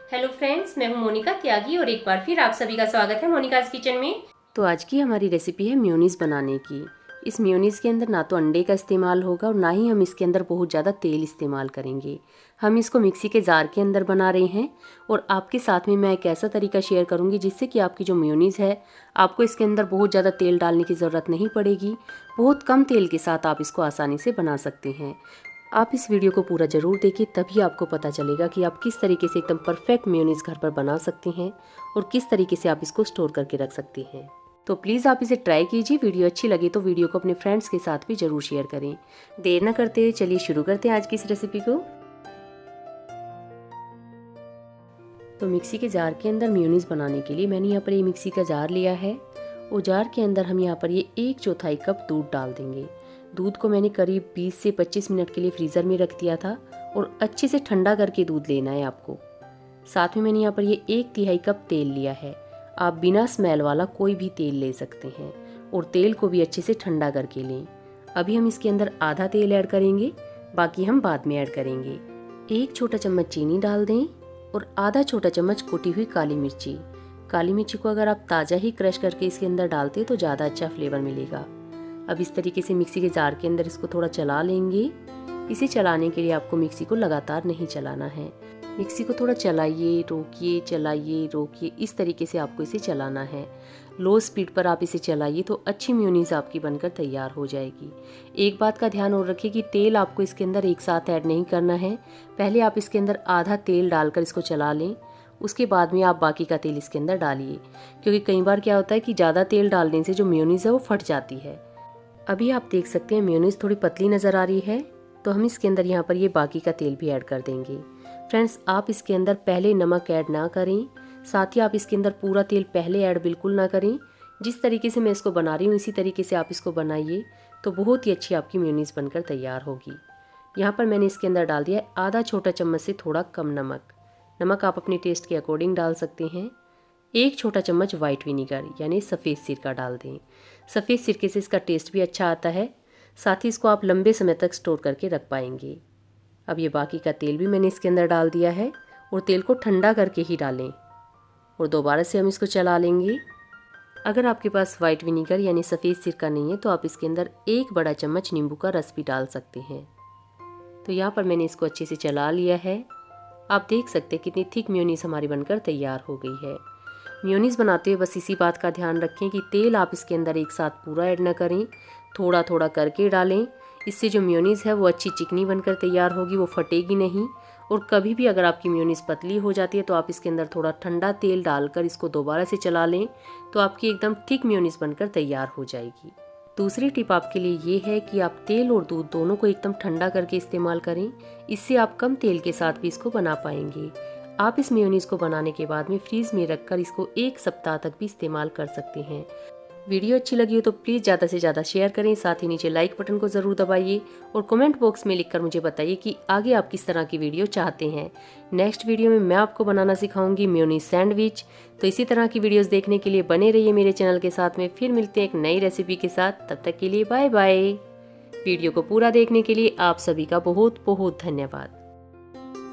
Hello friends, मैं हूं मोनिका त्यागी और एक बार फिर आप सभी का स्वागत है मोनिकाज किचन में। तो आज की हमारी रेसिपी है मेयोनीज बनाने की। इस मेयोनीज के अंदर ना तो अंडे का इस्तेमाल होगा और ना ही हम इसके अंदर बहुत ज़्यादा तेल इस्तेमाल करेंगे। हम इसको मिक्सी के जार के अंदर बना रहे हैं और आपके साथ में मैं एक ऐसा तरीका शेयर करूँगी जिससे कि आपकी जो मेयोनीज है आपको इसके अंदर बहुत ज़्यादा तेल डालने की ज़रूरत नहीं पड़ेगी। बहुत कम तेल के साथ आप इसको आसानी से बना सकते हैं। आप इस वीडियो को पूरा ज़रूर देखिए, तभी आपको पता चलेगा कि आप किस तरीके से एकदम परफेक्ट मेयोनीज घर पर बना सकते हैं और किस तरीके से आप इसको स्टोर करके रख सकते हैं। तो प्लीज़ आप इसे ट्राई कीजिए। वीडियो अच्छी लगे तो वीडियो को अपने फ्रेंड्स के साथ भी ज़रूर शेयर करें। देर न करते हुए चलिए शुरू करते हैं आज की इस रेसिपी को। तो मिक्सी के जार के अंदर मेयोनीज बनाने के लिए मैंने यहाँ पर ये मिक्सी का जार लिया है और जार के अंदर हम यहाँ पर ये 1/4 कप दूध डाल देंगे। दूध को मैंने करीब 20 से 25 मिनट के लिए फ्रीज़र में रख दिया था और अच्छे से ठंडा करके दूध लेना है आपको। साथ में मैंने यहाँ पर ये 1/3 कप तेल लिया है। आप बिना स्मेल वाला कोई भी तेल ले सकते हैं और तेल को भी अच्छे से ठंडा करके लें। अभी हम इसके अंदर आधा तेल ऐड करेंगे, बाकी हम बाद में ऐड करेंगे। 1 छोटा चम्मच चीनी डाल दें और आधा छोटा चम्मच कुटी हुई काली मिर्ची। काली मिर्ची को अगर आप ताज़ा ही क्रश करके इसके अंदर डालते तो ज़्यादा अच्छा फ्लेवर मिलेगा। अब इस तरीके से मिक्सी के जार के अंदर इसको थोड़ा चला लेंगे। इसे चलाने के लिए आपको मिक्सी को लगातार नहीं चलाना है। मिक्सी को थोड़ा चलाइए, रोकिए, चलाइए, रोकिए, इस तरीके से आपको इसे चलाना है। लो स्पीड पर आप इसे चलाइए तो अच्छी मेयोनीज आपकी बनकर तैयार हो जाएगी। एक बात का ध्यान और रखिए कि तेल आपको इसके अंदर एक साथ ऐड नहीं करना है। पहले आप इसके अंदर आधा तेल डालकर इसको चला लें, उसके बाद में आप बाकी का तेल इसके अंदर डालिए, क्योंकि कई बार क्या होता है कि ज़्यादा तेल डालने से जो मेयोनीज है वो फट जाती है। अभी आप देख सकते हैं मेयोनीज थोड़ी पतली नज़र आ रही है, तो हम इसके अंदर यहाँ पर ये बाकी का तेल भी ऐड कर देंगे। फ्रेंड्स, आप इसके अंदर पहले नमक ऐड ना करें, साथ ही आप इसके अंदर पूरा तेल पहले ऐड बिल्कुल ना करें। जिस तरीके से मैं इसको बना रही हूँ इसी तरीके से आप इसको बनाइए तो बहुत ही अच्छी आपकी मेयोनीज बनकर तैयार होगी। यहाँ पर मैंने इसके अंदर डाल दिया है आधा छोटा चम्मच से थोड़ा कम नमक। नमक आप अपने टेस्ट के अकॉर्डिंग डाल सकते हैं। 1 छोटा चम्मच वाइट विनीगर यानी सफ़ेद सिरका डाल दें। सफ़ेद सिरके से इसका टेस्ट भी अच्छा आता है, साथ ही इसको आप लंबे समय तक स्टोर करके रख पाएंगे। अब ये बाकी का तेल भी मैंने इसके अंदर डाल दिया है और तेल को ठंडा करके ही डालें और दोबारा से हम इसको चला लेंगे। अगर आपके पास वाइट विनीगर यानी सफ़ेद सिरका नहीं है तो आप इसके अंदर 1 बड़ा चम्मच नींबू का रस भी डाल सकते हैं। तो यहाँ पर मैंने इसको अच्छे से चला लिया है। आप देख सकते हैं कितनी थिक मेयोनीज हमारी बनकर तैयार हो गई है। मेयोनीज बनाते हुए बस इसी बात का ध्यान रखें कि तेल आप इसके अंदर एक साथ पूरा ऐड ना करें, थोड़ा थोड़ा करके डालें। इससे जो मेयोनीज है वो अच्छी चिकनी बनकर तैयार होगी, वो फटेगी नहीं। और कभी भी अगर आपकी मेयोनीज पतली हो जाती है तो आप इसके अंदर थोड़ा ठंडा तेल डालकर इसको दोबारा से चला लें तो आपकी एकदम थिक मेयोनीज बनकर तैयार हो जाएगी। दूसरी टिप आपके लिए ये है कि आप तेल और दूध दोनों को एकदम ठंडा करके इस्तेमाल करें। इससे आप कम तेल के साथ भी इसको बना पाएंगे। आप इस मेयोनीज को बनाने के बाद में फ्रीज में रखकर इसको 1 सप्ताह तक भी इस्तेमाल कर सकते हैं। वीडियो अच्छी लगी हो तो प्लीज़ ज़्यादा से ज़्यादा शेयर करें, साथ ही नीचे लाइक बटन को ज़रूर दबाइए और कमेंट बॉक्स में लिखकर मुझे बताइए कि आगे आप किस तरह की वीडियो चाहते हैं। नेक्स्ट वीडियो में मैं आपको बनाना सिखाऊंगी मेयोनीज सैंडविच। तो इसी तरह की वीडियोस देखने के लिए बने रहिए मेरे चैनल के साथ में। फिर मिलते हैं एक नई रेसिपी के साथ, तब तक के लिए बाय बाय। वीडियो को पूरा देखने के लिए आप सभी का बहुत बहुत धन्यवाद।